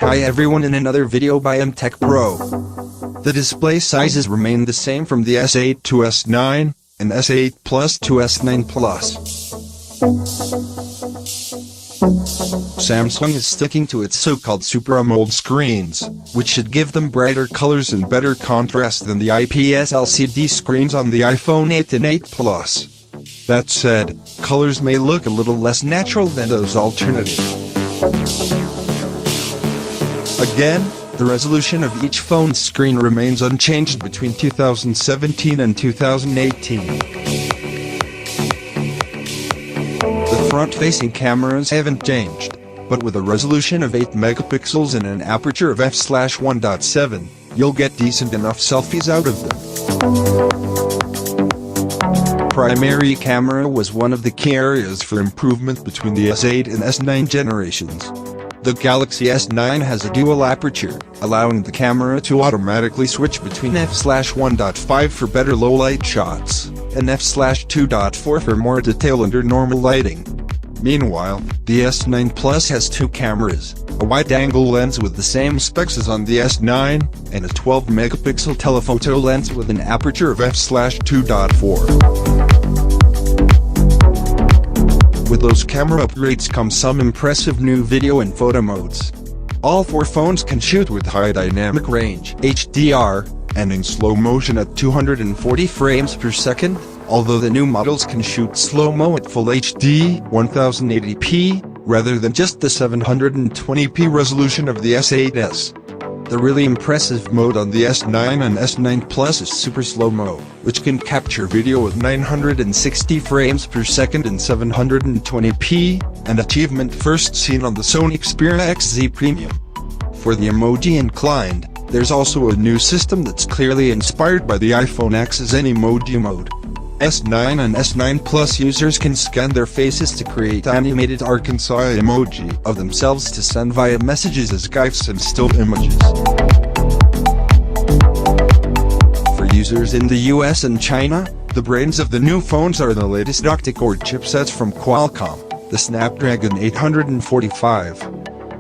Hi everyone, in another video by Tech Pro. The display sizes remain the same from the S8 to S9, and S8 Plus to S9 Plus. Samsung is sticking to its so-called Super AMOLED screens, which should give them brighter colors and better contrast than the IPS LCD screens on the iPhone 8 and 8 Plus. That said, colors may look a little less natural than those alternatives. Again, the resolution of each phone's screen remains unchanged between 2017 and 2018. The front-facing cameras haven't changed, but with a resolution of 8 megapixels and an aperture of f/1.7, you'll get decent enough selfies out of them. Primary camera was one of the key areas for improvement between the S8 and S9 generations. The Galaxy S9 has a dual aperture, allowing the camera to automatically switch between f/1.5 for better low-light shots, and f/2.4 for more detail under normal lighting. Meanwhile, the S9 Plus has two cameras, a wide-angle lens with the same specs as on the S9, and a 12-megapixel telephoto lens with an aperture of f/2.4. With those camera upgrades come some impressive new video and photo modes. All four phones can shoot with high dynamic range (HDR) and in slow motion at 240 frames per second, although the new models can shoot slow-mo at Full HD 1080p, rather than just the 720p resolution of the S8s. The really impressive mode on the S9 and S9 Plus is Super Slow-Mo, which can capture video with 960 frames per second and 720p, an achievement first seen on the Sony Xperia XZ Premium. For the emoji inclined, there's also a new system that's clearly inspired by the iPhone X's Emoji mode. S9 and S9 Plus users can scan their faces to create animated Arkansas emoji of themselves to send via messages as GIFs and still images. For users in the US and China, the brains of the new phones are the latest octa-core chipsets from Qualcomm, the Snapdragon 845.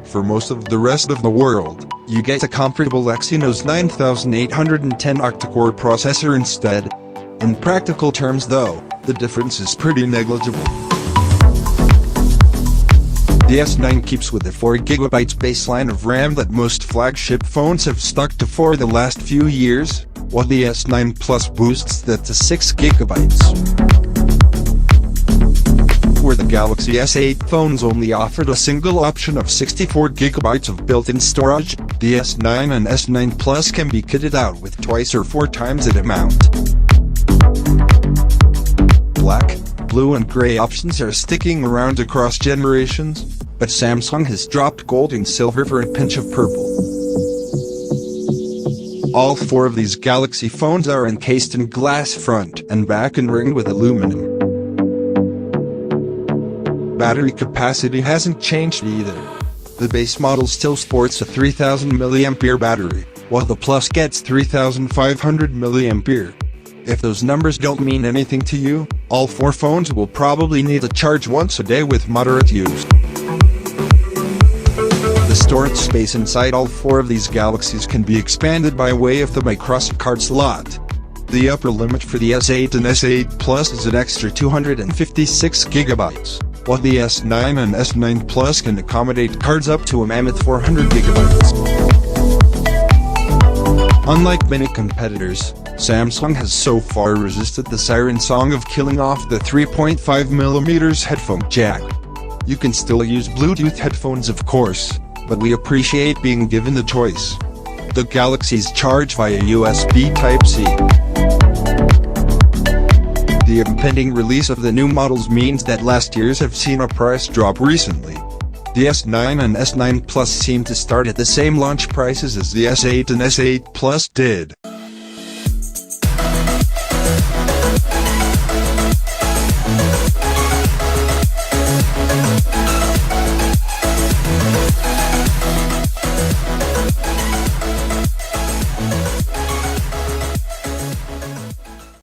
For most of the rest of the world, you get a comparable Exynos 9810 octa-core processor instead. In practical terms though, the difference is pretty negligible. The S9 keeps with the 4GB baseline of RAM that most flagship phones have stuck to for the last few years, while the S9 Plus boosts that to 6GB. Where the Galaxy S8 phones only offered a single option of 64GB of built-in storage, the S9 and S9 Plus can be kitted out with twice or four times that amount. Black, blue and gray options are sticking around across generations, but Samsung has dropped gold and silver for a pinch of purple. All four of these Galaxy phones are encased in glass front and back and ringed with aluminum. Battery capacity hasn't changed either. The base model still sports a 3000 mAh battery, while the Plus gets 3500 mAh. If those numbers don't mean anything to you, all four phones will probably need a charge once a day with moderate use. The storage space inside all four of these Galaxies can be expanded by way of the microSD slot. The upper limit for the S8 and S8 Plus is an extra 256GB, while the S9 and S9 Plus can accommodate cards up to a mammoth 400GB. Unlike many competitors, Samsung has so far resisted the siren song of killing off the 3.5mm headphone jack. You can still use Bluetooth headphones of course, but we appreciate being given the choice. The Galaxies charge via USB Type-C. The impending release of the new models means that last year's have seen a price drop recently. The S9 and S9 Plus seem to start at the same launch prices as the S8 and S8 Plus did.